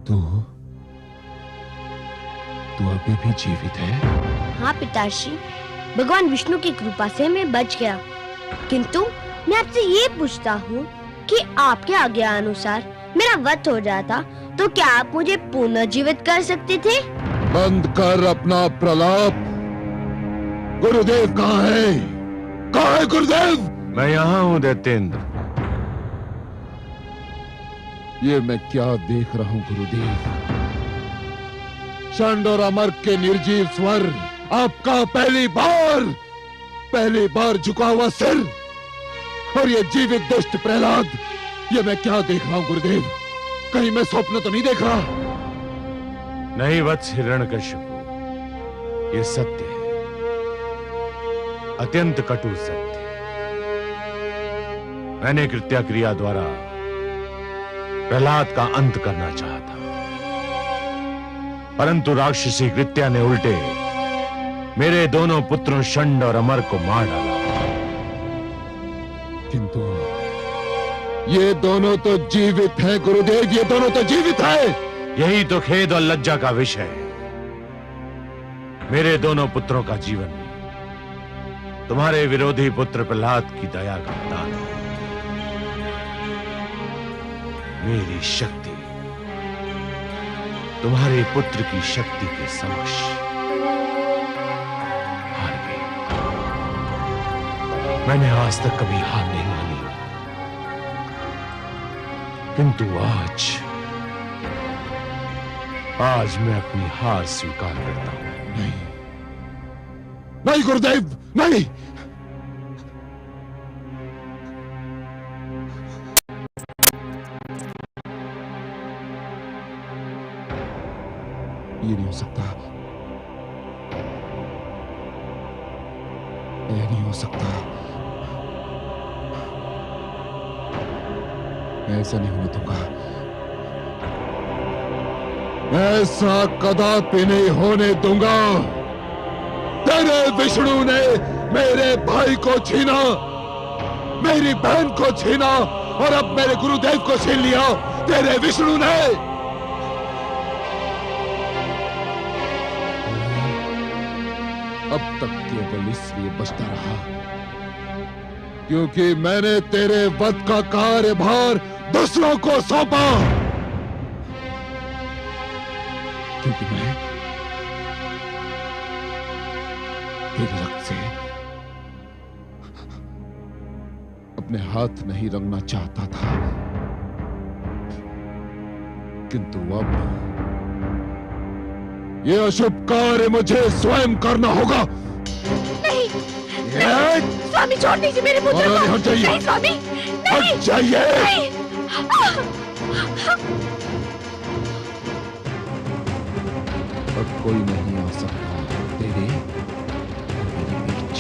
तू अभी भी जीवित है? हाँ पिताश्री, भगवान विष्णु की कृपा से मैं बच गया। किंतु मैं आपसे ये पूछता हूँ कि आपके आज्ञा अनुसार मेरा वध हो जाता तो क्या आप मुझे पुनर्जीवित कर सकते थे? बंद कर अपना प्रलाप। गुरुदेव कहाँ है? कहाँ है गुरुदेव? मैं यहाँ हूँ दैत्येंद्र। ये मैं क्या देख रहा हूँ गुरुदेव? षंड और अमर के निर्जीव स्वर, आपका पहली बार झुका हुआ सिर, और ये जीवित दुष्ट प्रहलाद, ये मैं क्या देख रहा हूँ गुरुदेव? कहीं मैं स्वप्न तो नहीं देख रहा? नहीं वत्स हिरण्यकशिपु, ये सत्य है, अत्यंत कटु सत्य। मैंने कृत्या क्रिया द्वारा प्रहलाद का अंत करना चाहा था, परंतु राक्षसी कृत्या ने उल्टे मेरे दोनों पुत्रों षंड और अमर को मार डाला। किंतु ये दोनों तो जीवित हैं गुरुदेव, ये दोनों तो जीवित हैं। यही तो खेद और लज्जा का विषय है। मेरे दोनों पुत्रों का जीवन तुम्हारे विरोधी पुत्र प्रहलाद की दया का दान है। मेरी शक्ति तुम्हारे पुत्र की शक्ति के समक्ष हार गई। मैंने आज तक कभी हार नहीं मानी, किंतु आज मैं अपनी हार स्वीकार करता हूं। नहीं गुरुदेव, नहीं। ये नहीं हो सकता, ये नहीं हो सकता, मैं ऐसा नहीं होने दूंगा, ऐसा कदापि नहीं होने दूंगा। तेरे विष्णु ने मेरे भाई को छीना, मेरी बहन को छीना, और अब मेरे गुरुदेव को छीन लिया तेरे विष्णु ने। अब तक केवल इसलिए बचता रहा क्योंकि मैंने तेरे वध का कार्यभार दूसरों को सौंपा, क्योंकि मैं तेरे रक्त से अपने हाथ नहीं रंगना चाहता था, किंतु अब ये अशुभ कार्य मुझे स्वयं करना होगा। नहीं, स्वामी छोड़ दीजिए मेरे पुत्र को। हट जाइए। नहीं स्वामी, नहीं। हट जाइए। नहीं। अब कोई नहीं आ सकता तेरे और मेरे बीच।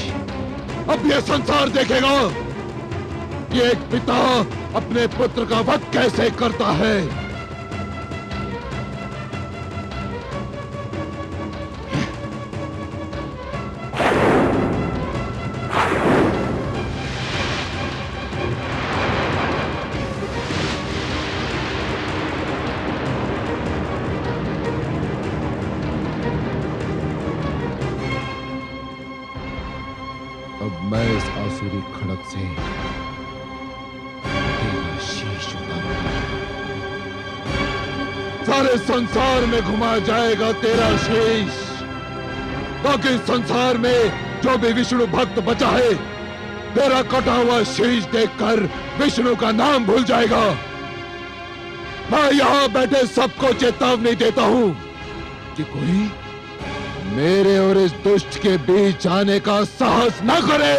अब ये संसार देखेगा कि एक पिता अपने पुत्र का वध कैसे करता है। अब मैं इस आसुरी खड़क से तेरा शीश उतारूंगा। सारे संसार में घुमाया जाएगा तेरा शीश, ताकि संसार में जो भी विष्णु भक्त बचा है तेरा कटा हुआ शीश देखकर विष्णु का नाम भूल जाएगा। मैं यहां बैठे सबको चेतावनी देता हूं कि कोई मेरे और इस दुष्ट के बीच आने का साहस न करे।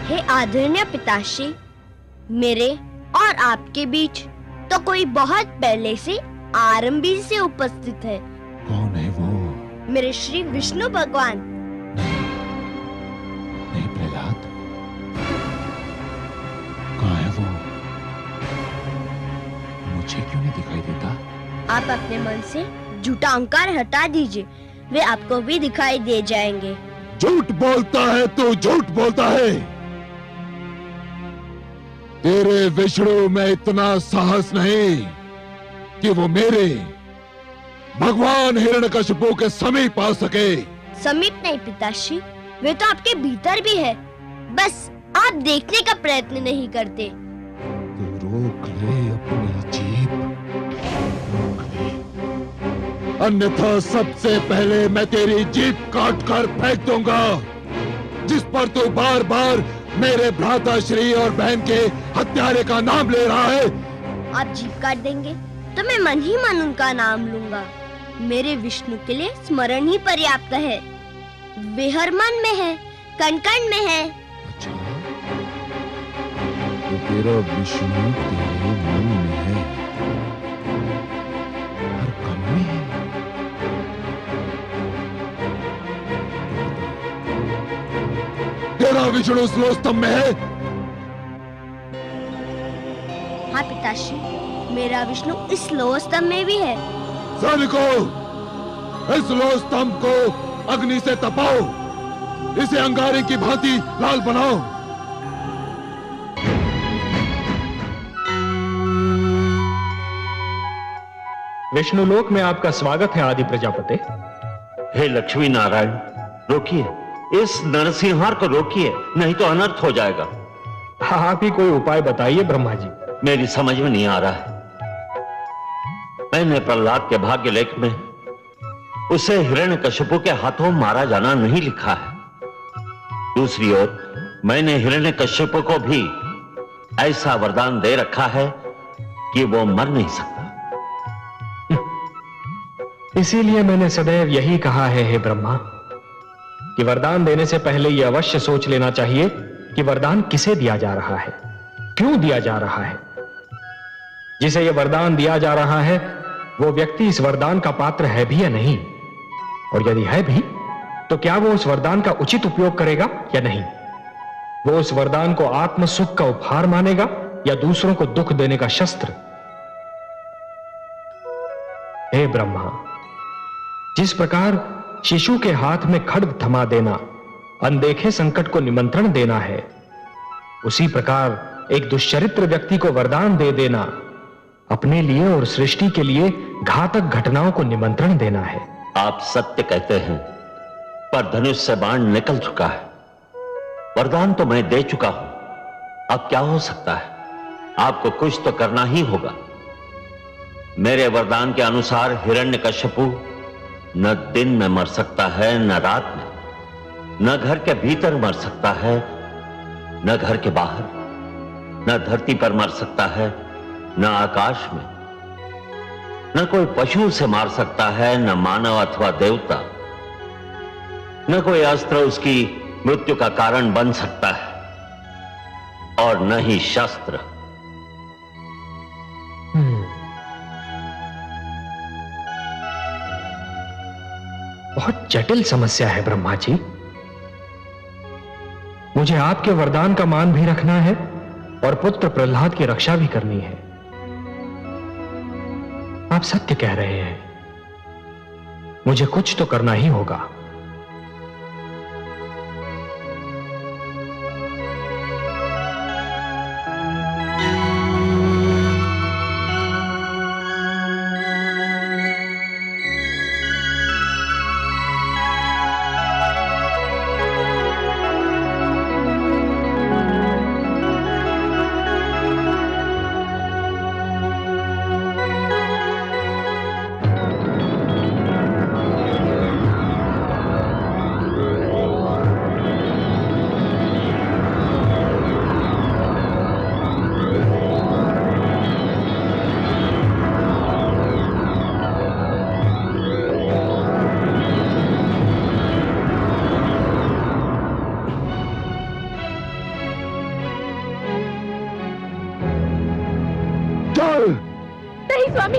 हे आदरणीय पिताश्री, मेरे और आपके बीच तो कोई बहुत पहले से आरंभी से उपस्थित है। कौन है वो? मेरे श्री विष्णु भगवान। नहीं प्रहलाद, कहाँ है वो? मुझे क्यों नहीं दिखाई देता? आप अपने मन से झूठा अहंकार हटा दीजिए, वे आपको भी दिखाई दे जाएंगे। झूठ बोलता है तू, झूठ बोलता है। तेरे विष्णु में इतना साहस नहीं कि वो मेरे भगवान हिरण्यकशिपु के समीप आ सके। समीप नहीं पिताश्री, वे तो आपके भीतर भी है, बस आप देखने का प्रयत्न नहीं करते। तो रोक ले अपनी जीभ, रोक ले, अन्यथा सबसे पहले मैं तेरी जीभ काट कर फेंक दूंगा, जिस पर तू बार बार मेरे भ्राताश्री और बहन के हत्यारे का नाम ले रहा है। आप जीभ काट देंगे तो मैं मन ही मन उनका नाम लूंगा। मेरे विष्णु के लिए स्मरण ही पर्याप्त है। वे हर मन में है, कण कण में है। अच्छा, तो तेरा विष्णु तेरे मन में है, हर कण में है। तेरा विष्णु स्लोस्तंभ में है। हाँ पिताश्री, मेरा विष्णु इस लोह स्तंभ में भी है। सैनिकों, इस लोह स्तंभ को अग्नि से तपाओ, इसे अंगारे की भांति लाल बनाओ। विष्णुलोक में आपका स्वागत है आदि प्रजापति। हे लक्ष्मी नारायण, रोकिए, इस नरसिंहार को रोकिए, नहीं तो अनर्थ हो जाएगा। आप ही कोई उपाय बताइए ब्रह्मा जी। मेरी समझ में नहीं आ रहा है। मैंने प्रहलाद के भाग्य लेख में उसे हिरण्यकशिपु के हाथों मारा जाना नहीं लिखा है। दूसरी ओर मैंने हिरण्यकशिपु को भी ऐसा वरदान दे रखा है कि वो मर नहीं सकता। इसीलिए मैंने सदैव यही कहा है हे ब्रह्मा, कि वरदान देने से पहले यह अवश्य सोच लेना चाहिए कि वरदान किसे दिया जा रहा है, क्यों दिया जा रहा है। जिसे यह वरदान दिया जा रहा है वो व्यक्ति इस वरदान का पात्र है भी या नहीं, और यदि है भी तो क्या वो उस वरदान का उचित उपयोग करेगा या नहीं। वो उस वरदान को आत्म सुख का उपहार मानेगा या दूसरों को दुख देने का शस्त्र। हे ब्रह्मा, जिस प्रकार शिशु के हाथ में खड्ग थमा देना अनदेखे संकट को निमंत्रण देना है, उसी प्रकार एक दुष्चरित्र व्यक्ति को वरदान दे देना अपने लिए और सृष्टि के लिए घातक घटनाओं को निमंत्रण देना है। आप सत्य कहते हैं, पर धनुष से बाण निकल चुका है। वरदान तो मैं दे चुका हूं, अब क्या हो सकता है। आपको कुछ तो करना ही होगा। मेरे वरदान के अनुसार हिरण्यकशिपु न दिन में मर सकता है, न रात में, न घर के भीतर मर सकता है, न घर के बाहर, न धरती पर मर सकता है, न आकाश में, न कोई पशु से मार सकता है, न मानव अथवा देवता, न कोई अस्त्र उसकी मृत्यु का कारण बन सकता है, और न ही शस्त्र। बहुत जटिल समस्या है ब्रह्मा जी। मुझे आपके वरदान का मान भी रखना है और पुत्र प्रहलाद की रक्षा भी करनी है। आप सत्य कह रहे हैं, मुझे कुछ तो करना ही होगा। नहीं स्वामी,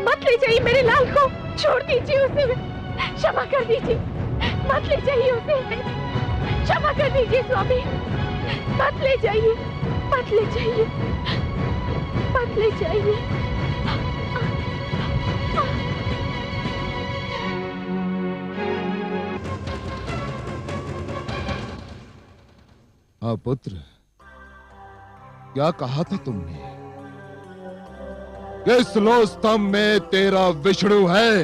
मत ले जाइए मेरे लाल को, छोड़ दीजिए उसे, क्षमा कर दीजिए, मत ले जाइए उसे, क्षमा कर दीजिए स्वामी, मत ले जाइए, मत ले जाइए, मत ले जाइए। हाँ पुत्र, क्या कहा था तुमने? इस लो स्तंभ में तेरा विष्णु है।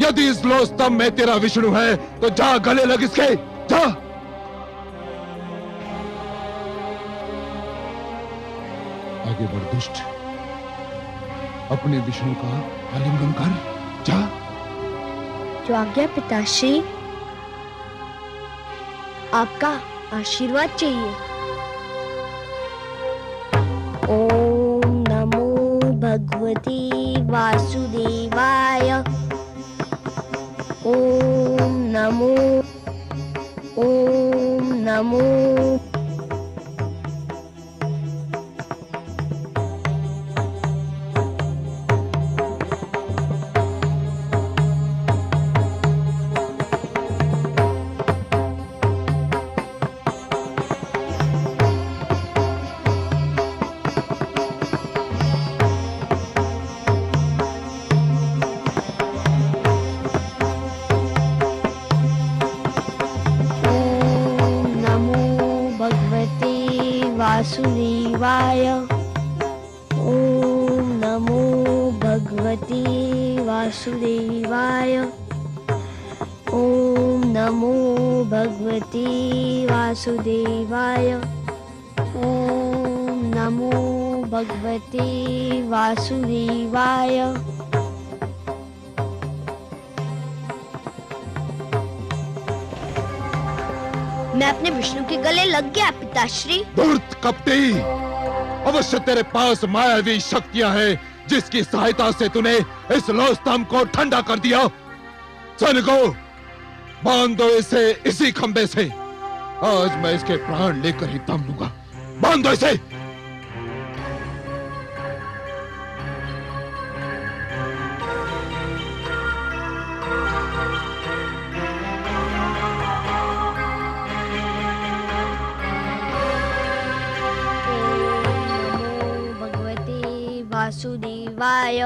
यदि इस लो स्तंभ में तेरा विष्णु है तो जा गले लग इसके, जा। आगे बढ़ दुष्ट, अपने विष्णु का आलिंगन कर, जा। जो आज्ञा पिताश्री, आपका आशीर्वाद चाहिए। ओम नमो भगवते वासुदेवाय। ओम नमो, ओम नमो। वासुदेवाय। ओम नमो भगवते वासुदेवाय। ओम नमो भगवते वासुदेवाय। ओम नमो भगवते वासुदेवाय। मैं अपने विष्णु के गले लग गया पिताश्री। धूर्त कपटी, अवश्य तेरे पास मायावी शक्तियां हैं जिसकी सहायता से तूने इस लो स्तंभ को ठंडा कर दिया। सैनिकों, बांध दो इसे इसी खंबे से। आज मैं इसके प्राण लेकर ही दम लूंगा। बांध दो इसे। वासुदेवाय।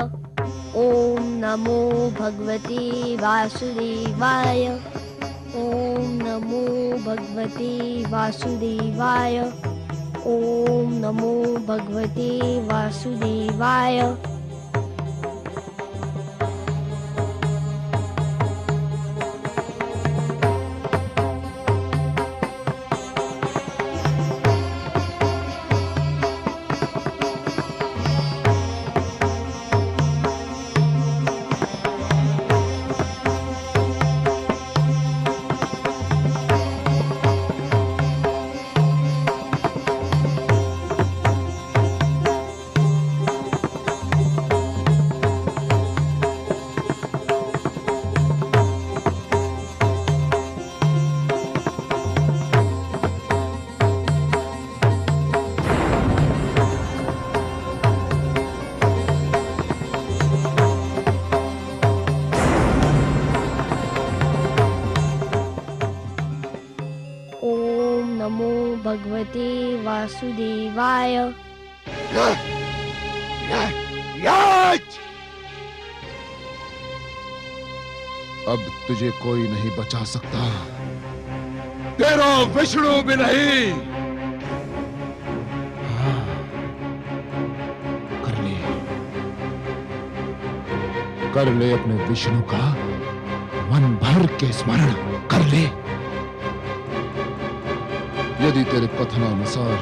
ओम नमो भगवते वासुदेवाय। ओम नमो भगवते वासुदेवाय। ओम नमो भगवते वासुदेवाय। भगवते वासुदेवाय। अब तुझे कोई नहीं बचा सकता, तेरा विष्णु भी नहीं। हाँ, कर ले अपने विष्णु का मन भर के स्मरण कर ले। यदि तेरे कथनानुसार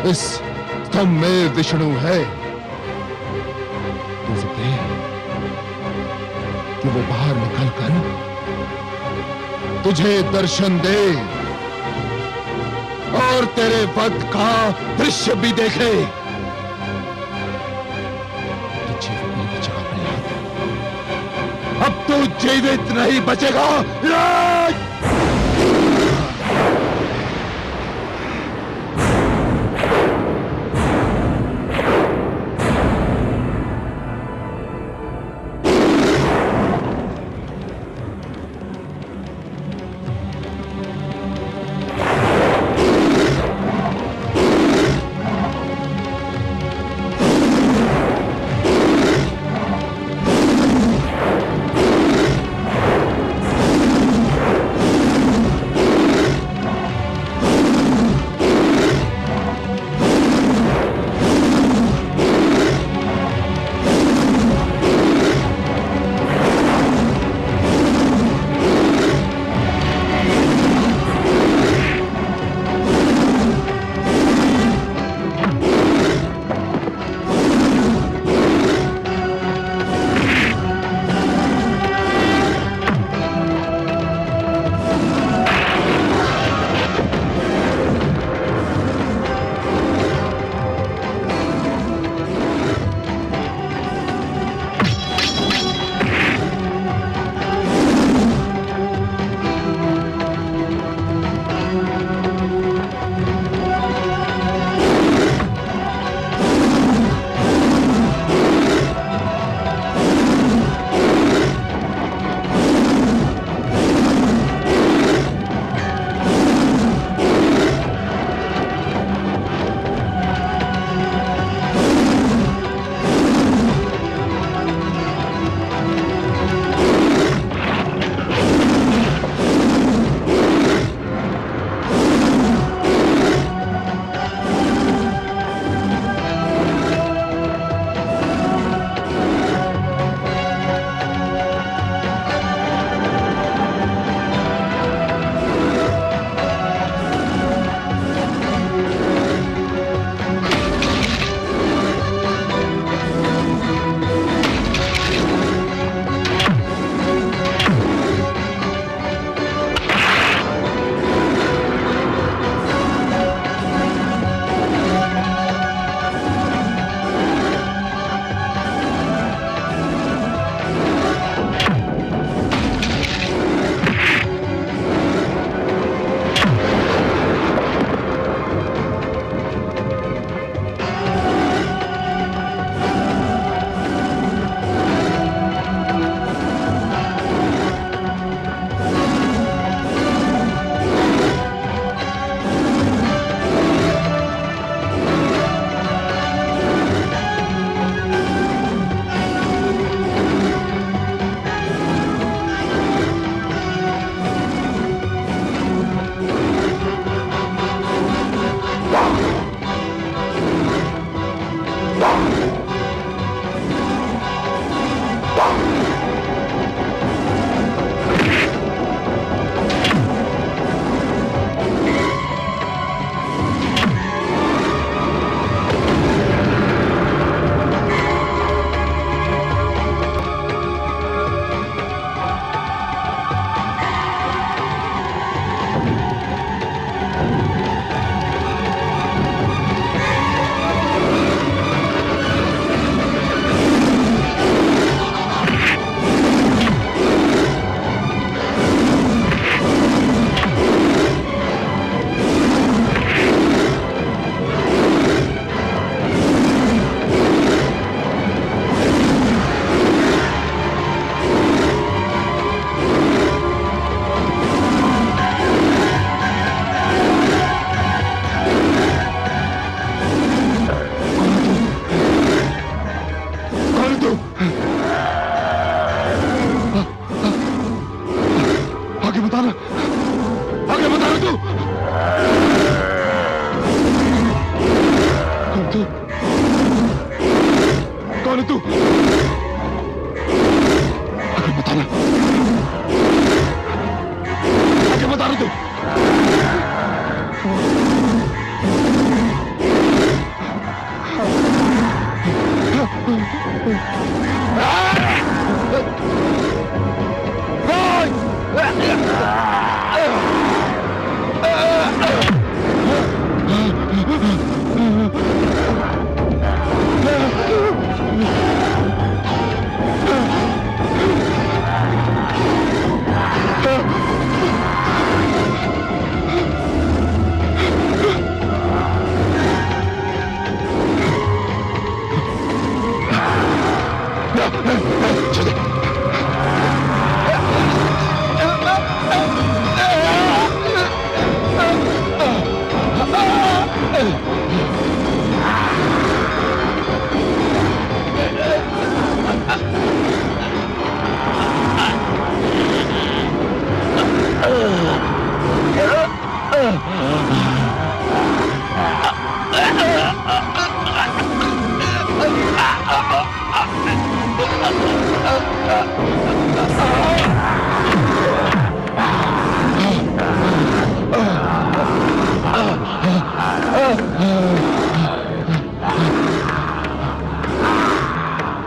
इस स्तंभ में विष्णु है तो सकते कि वो बाहर निकलकर तुझे दर्शन दे और तेरे वध का दृश्य भी देखे। अब तू जीवित नहीं बचेगा।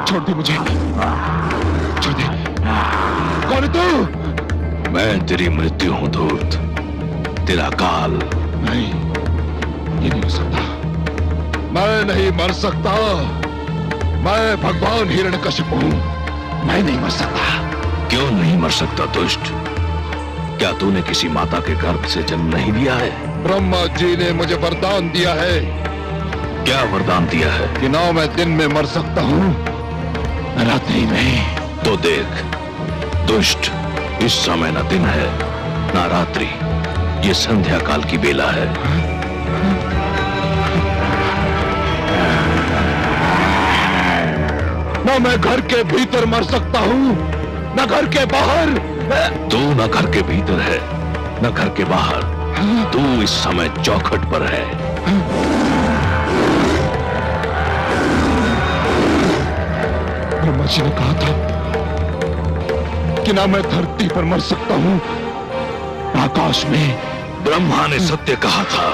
छोड़ दे मुझे, छोड़ दे। कौन है तू? मैं तेरी मृत्यु हूं धूर्त, तेरा काल। नहीं, ये नहीं हो सकता। मैं नहीं मर सकता। मैं भगवान हिरण्यकशिपु हूं। मैं नहीं मर सकता। क्यों नहीं मर सकता दुष्ट? क्या तूने किसी माता के गर्भ से जन्म नहीं लिया है? ब्रह्मा जी ने मुझे वरदान दिया है। क्या वरदान दिया है? कि ना मैं दिन में मर सकता हूं, न रात्रि में। तो देख दुष्ट, इस समय न दिन है ना रात्रि, ये संध्या काल की बेला है। ना मैं घर के भीतर मर सकता हूं, न घर के बाहर। तू न घर के भीतर है न घर के बाहर, तू इस समय चौखट पर है। ब्रह्मा जी ने कहा था कि ना मैं धरती पर मर सकता हूं, आकाश में। ब्रह्मा ने सत्य कहा था।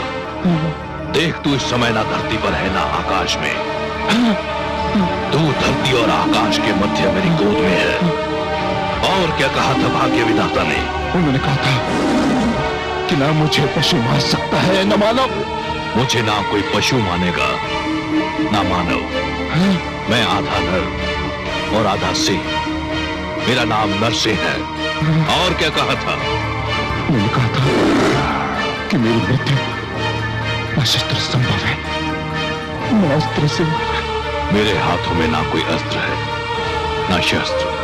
देख, तू इस समय ना धरती पर है ना आकाश में। तू धरती और आकाश के मध्य मेरी गोद में है। और क्या कहा था भाग्य विधाता ने? उन्होंने कहा था कि ना मुझे पशु मान सकता है न मानव। मुझे ना कोई पशु मानेगा ना मानव। मैं आधा नर और आधा सिंह। मेरा नाम नरसिंह है। और क्या कहा था? उन्होंने कहा था कि मेरी मृत्यु अशस्त्र संभव है, न अस्त्र से। मेरे हाथों में ना कोई अस्त्र है ना शस्त्र।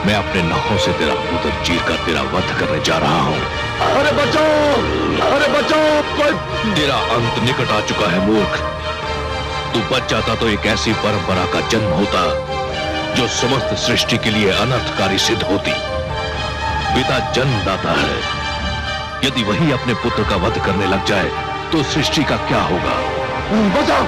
मैं अपने नखों से तेरा उदर चीर कर तेरा वध करने जा रहा हूं। अरे बचाओ, अरे बचाओ, कोई। तेरा अंत निकट आ चुका है मूर्ख। तू बच जाता तो एक ऐसी परंपरा का जन्म होता जो समस्त सृष्टि के लिए अनर्थकारी सिद्ध होती। पिता जन्मदाता है, यदि वही अपने पुत्र का वध करने लग जाए तो सृष्टि का क्या होगा? बचाओ।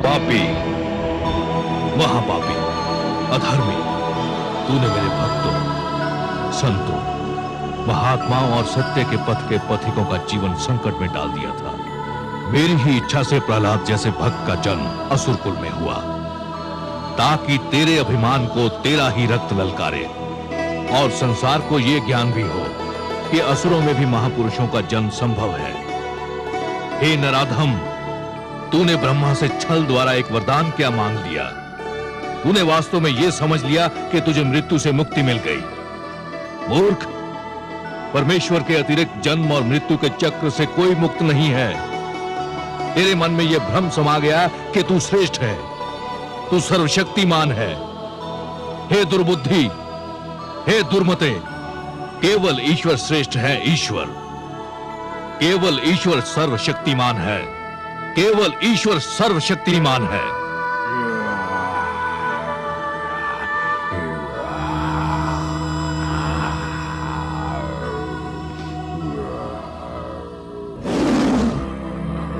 पापी, महापापी, अधर्मी, तूने मेरे भक्तों, संतों, महात्माओं और सत्य के पथ के पथिकों का जीवन संकट में डाल दिया था। मेरी ही इच्छा से प्रहलाद जैसे भक्त का जन्म असुरकुल में हुआ, ताकि तेरे अभिमान को तेरा ही रक्त ललकारे और संसार को यह ज्ञान भी हो कि असुरों में भी महापुरुषों का जन्म संभव है। हे नराधम, तूने ब्रह्मा से छल द्वारा एक वरदान क्या मांग लिया? तूने वास्तव में यह समझ लिया कि तुझे मृत्यु से मुक्ति मिल गई। मूर्ख, परमेश्वर के अतिरिक्त जन्म और मृत्यु के चक्र से कोई मुक्त नहीं है। तेरे मन में यह भ्रम समा गया कि तू श्रेष्ठ है, तू सर्वशक्तिमान है। हे दुर्बुद्धि, हे दुर्मते, केवल ईश्वर श्रेष्ठ है। ईश्वर, केवल ईश्वर सर्वशक्तिमान है। केवल ईश्वर सर्वशक्तिमान है।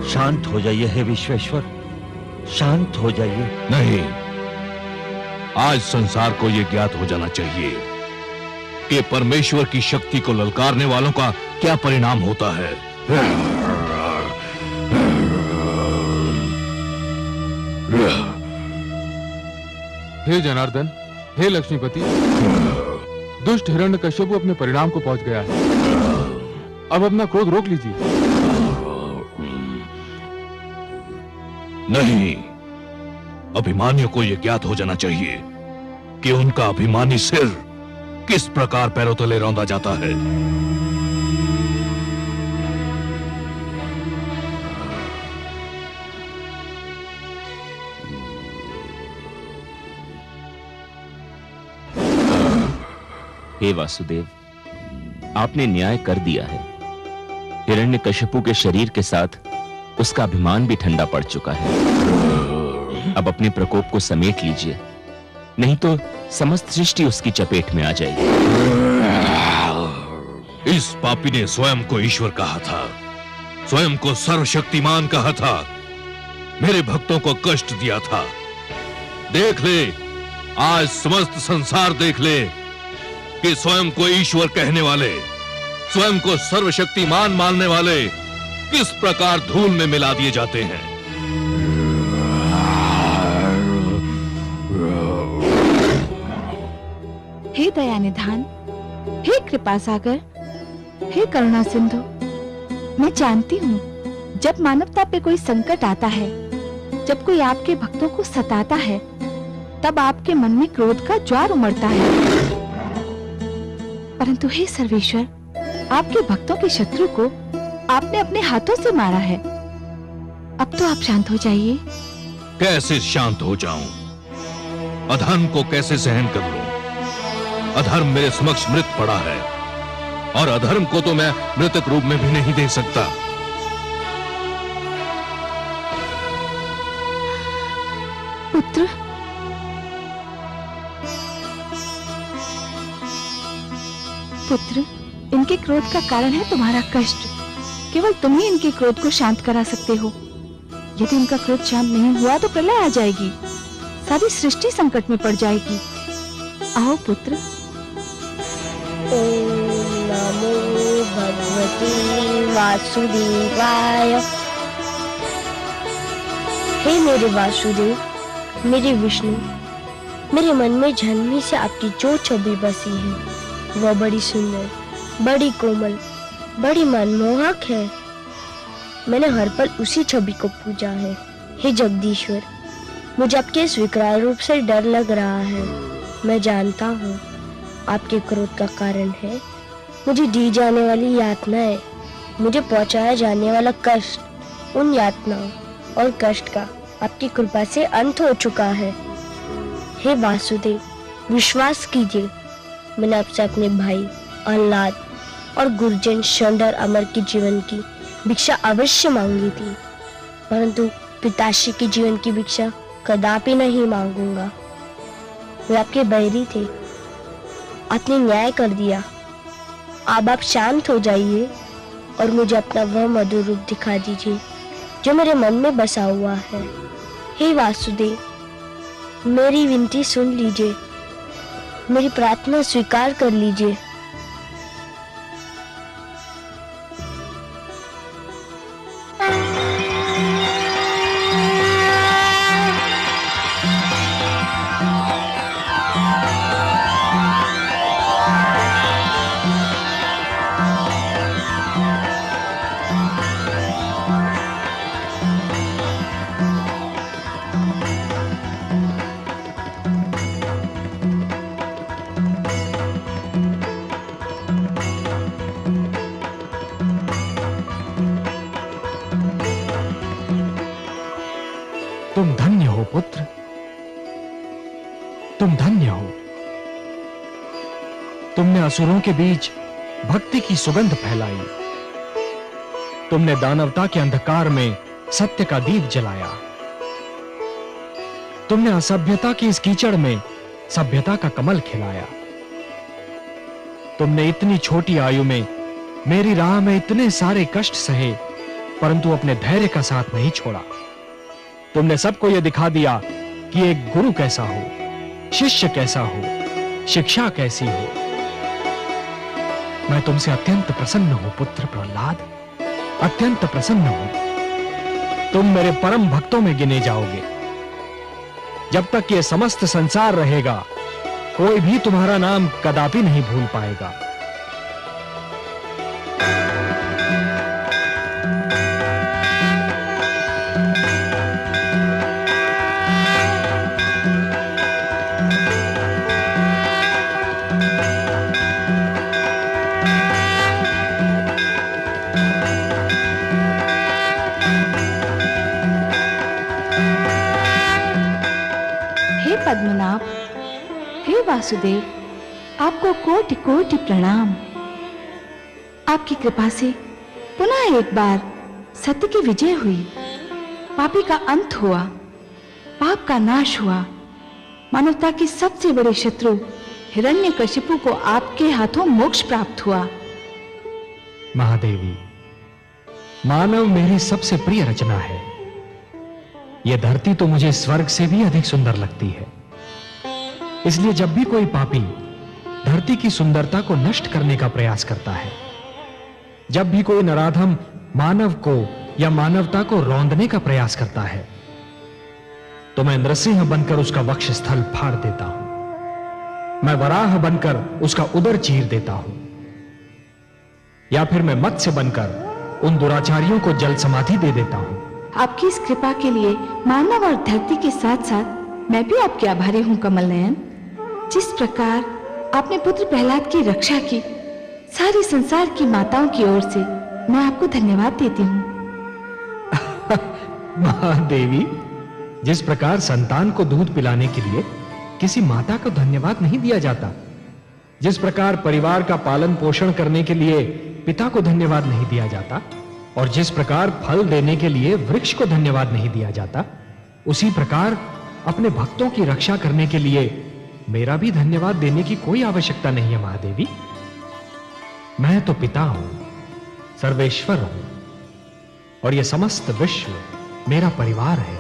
शांत हो जाइए हे विश्वेश्वर, शांत हो जाइए। नहीं, आज संसार को यह ज्ञात हो जाना चाहिए कि परमेश्वर की शक्ति को ललकारने वालों का क्या परिणाम होता है। हे जनार्दन, हे लक्ष्मीपति, दुष्ट हिरण्यकश्यप अपने परिणाम को पहुंच गया है। अब अपना क्रोध रोक लीजिए। नहीं, अभिमानियों को यह ज्ञात हो जाना चाहिए कि उनका अभिमानी सिर किस प्रकार पैरों तले रौंदा जाता है। हे वासुदेव, आपने न्याय कर दिया है। हिरण्यकशिपु के शरीर के साथ उसका अभिमान भी ठंडा पड़ चुका है। अब अपने प्रकोप को समेट लीजिए, नहीं तो समस्त सृष्टि उसकी चपेट में आ जाएगी। इस पापी ने स्वयं को ईश्वर कहा था, स्वयं को सर्वशक्तिमान कहा था, मेरे भक्तों को कष्ट दिया था। देख ले, आज समस्त संसार देख ले कि स्वयं को ईश्वर कहने वाले, स्वयं को सर्वशक्तिमान मानने वाले किस प्रकार धूल में मिला दिए जाते हैं। हे दया निधान, हे कृपा सागर, हे करुणा सिंधु, मैं जानती हूँ जब मानवता पे कोई संकट आता है, जब कोई आपके भक्तों को सताता है, तब आपके मन में क्रोध का ज्वार उमड़ता है। परंतु हे सर्वेश्वर, आपके भक्तों के शत्रु को आपने अपने हाथों से मारा है। अब तो आप शांत हो जाइए। कैसे शांत हो जाऊं? अधर्म को कैसे सहन कर लूं? अधर्म मेरे समक्ष मृत पड़ा है और अधर्म को तो मैं मृतक रूप में भी नहीं देख सकता। पुत्र, पुत्र, इनके क्रोध का कारण है तुम्हारा कष्ट। केवल तुम ही इनके क्रोध को शांत करा सकते हो। यदि इनका क्रोध शांत नहीं हुआ तो प्रलय आ जाएगी, सारी सृष्टि संकट में पड़ जाएगी। आओ पुत्र। ओम नमो भगवते वासुदेवाय। हे मेरे वासुदेव, मेरे विष्णु, मेरे मन में जन्म से आपकी जो छवि बसी है वह बड़ी सुंदर, बड़ी कोमल, बड़ी मनमोहक है। मैंने हर पल उसी छवि को पूजा है। हे जगदीश्वर, मुझे आपके इस विकराल रूप से डर लग रहा है। मैं जानता हूँ आपके क्रोध का कारण है मुझे दी जाने वाली यातनाएं, मुझे पहुंचाया जाने वाला कष्ट। उन यातनाओं और कष्ट का आपकी कृपा से अंत हो चुका है। हे वासुदेव, विश्वास कीजिए, मैंने आपसे अपने भाई आह्लाद और गुरुजन शंडर अमर के जीवन की भिक्षा अवश्य मांगी थी, परंतु पिताश्री के जीवन की भिक्षा कदापि नहीं मांगूंगा। वे आपके बैरी थे, आपने न्याय कर दिया। अब आप शांत हो जाइए और मुझे अपना वह मधुर रूप दिखा दीजिए जो मेरे मन में बसा हुआ है। हे वासुदेव, मेरी विनती सुन लीजिए, मेरी प्रार्थना स्वीकार कर लीजिए। पुत्र, तुम धन्य हो। तुमने असुरों के बीच भक्ति की सुगंध फैलाई। तुमने दानवता के अंधकार में सत्य का दीप जलाया। तुमने असभ्यता की इस कीचड़ में सभ्यता का कमल खिलाया। तुमने इतनी छोटी आयु में मेरी राह में इतने सारे कष्ट सहे, परंतु अपने धैर्य का साथ नहीं छोड़ा। तुमने सबको यह दिखा दिया कि एक गुरु कैसा हो, शिष्य कैसा हो, शिक्षा कैसी हो। मैं तुमसे अत्यंत प्रसन्न हूं पुत्र प्रहलाद, अत्यंत प्रसन्न हूं। तुम मेरे परम भक्तों में गिने जाओगे। जब तक ये समस्त संसार रहेगा, कोई भी तुम्हारा नाम कदापि नहीं भूल पाएगा। पद्मनाभ, हे वासुदेव, आपको कोटि कोटि प्रणाम। आपकी कृपा से पुनः एक बार सत्य की विजय हुई, पापी का अंत हुआ, पाप का नाश हुआ। मानवता की सबसे बड़े शत्रु हिरण्यकशिपु को आपके हाथों मोक्ष प्राप्त हुआ। महादेवी, मानव मेरी सबसे प्रिय रचना है। यह धरती तो मुझे स्वर्ग से भी अधिक सुंदर लगती है। इसलिए जब भी कोई पापी धरती की सुंदरता को नष्ट करने का प्रयास करता है, जब भी कोई नराधम मानव को या मानवता को रौंदने का प्रयास करता है, तो मैं नृसिंह बनकर उसका वक्ष स्थल फाड़ देता हूं। मैं वराह बनकर उसका उदर चीर देता हूं, या फिर मैं मत्स्य बनकर उन दुराचारियों को जल समाधि दे देता हूं। आपकी इस कृपा के लिए मानव और धरती के साथ साथ मैं भी आपकी आभारी हूं कमल नयन। जिस प्रकार आपने पुत्र प्रहलाद की रक्षा की, सारे संसार की माताओं की ओर से मैं आपको धन्यवाद देती हूँ। महादेवी, जिस प्रकार संतान को दूध पिलाने के लिए किसी माता को धन्यवाद नहीं दिया जाता, जिस प्रकार परिवार का पालन पोषण करने के लिए पिता को धन्यवाद नहीं दिया जाता, और जिस प्रकार फल देने के लिए वृक्ष को धन्यवाद नहीं दिया जाता, उसी प्रकार अपने भक्तों की रक्षा करने के लिए मेरा भी धन्यवाद देने की कोई आवश्यकता नहीं है महादेवी। मैं तो पिता हूं, सर्वेश्वर हूं, और यह समस्त विश्व मेरा परिवार है।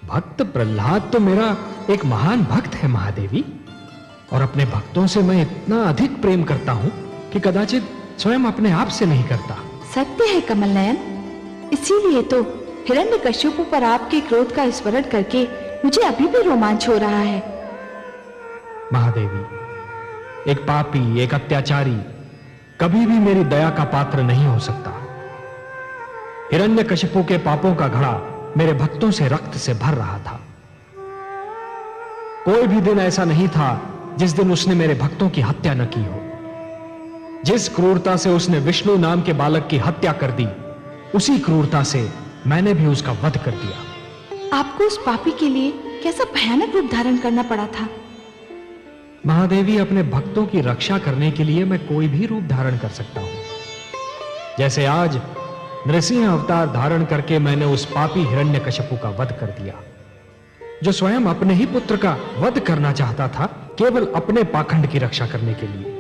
भक्त प्रहलाद तो मेरा एक महान भक्त है महादेवी, और अपने भक्तों से मैं इतना अधिक प्रेम करता हूं कि कदाचित स्वयं अपने आप से नहीं करता। सत्य है कमल नयन, इसीलिए तो हिरण्यकशिपु पर आपके क्रोध का स्मरण करके मुझे अभी भी रोमांच हो रहा है। महादेवी, एक पापी, एक अत्याचारी कभी भी मेरी दया का पात्र नहीं हो सकता। हिरण्यकशिपु के पापों का घड़ा मेरे भक्तों से रक्त से भर रहा था। कोई भी दिन ऐसा नहीं था जिस दिन उसने मेरे भक्तों की हत्या न की हो। जिस क्रूरता से उसने विष्णु नाम के बालक की हत्या कर दी, उसी क्रूरता से मैंने भी उसका वध कर दिया। आपको उस पापी के लिए कैसा भयानक रूप धारण करना पड़ा था? महादेवी, अपने भक्तों की रक्षा करने के लिए मैं कोई भी रूप धारण कर सकता हूं। जैसे आज नृसिंह अवतार धारण करके मैंने उस पापी हिरण्यकशिपु का वध कर दिया, जो स्वयं अपने ही पुत्र का वध करना चाहता था, केवल अपने पाखंड की रक्षा करने के लिए।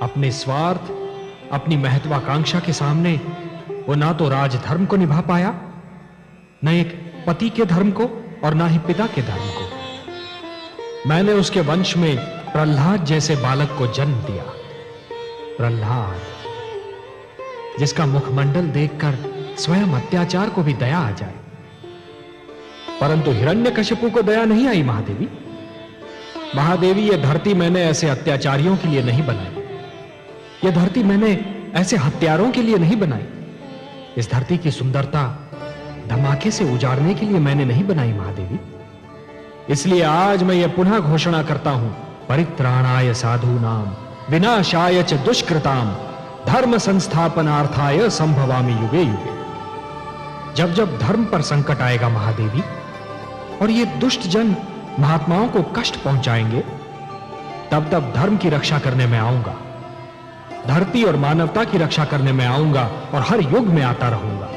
अपने स्वार्थ, अपनी महत्वाकांक्षा के सामने वो ना तो राजधर्म को निभा पाया, न एक पति के धर्म को, और ना ही पिता के धर्म को। मैंने उसके वंश में प्रहलाद जैसे बालक को जन्म दिया। प्रहलाद, जिसका मुखमंडल देखकर स्वयं अत्याचार को भी दया आ जाए। परंतु हिरण्यकशिपु को दया नहीं आई महादेवी। महादेवी, यह धरती मैंने ऐसे अत्याचारियों के लिए नहीं बनाई। यह धरती मैंने ऐसे हत्यारों के लिए नहीं बनाई। इस धरती की सुंदरता धमाके से उजाड़ने के लिए मैंने नहीं बनाई महादेवी। इसलिए आज मैं यह पुनः घोषणा करता हूं, परित्राणाय साधूनाम विनाशाय च दुष्कृताम धर्म संस्थापनार्थाय संभवामि युगे युगे। जब जब धर्म पर संकट आएगा महादेवी, और ये दुष्ट जन महात्माओं को कष्ट पहुंचाएंगे, तब तब धर्म की रक्षा करने में आऊंगा, धरती और मानवता की रक्षा करने में आऊंगा और हर युग में आता रहूंगा।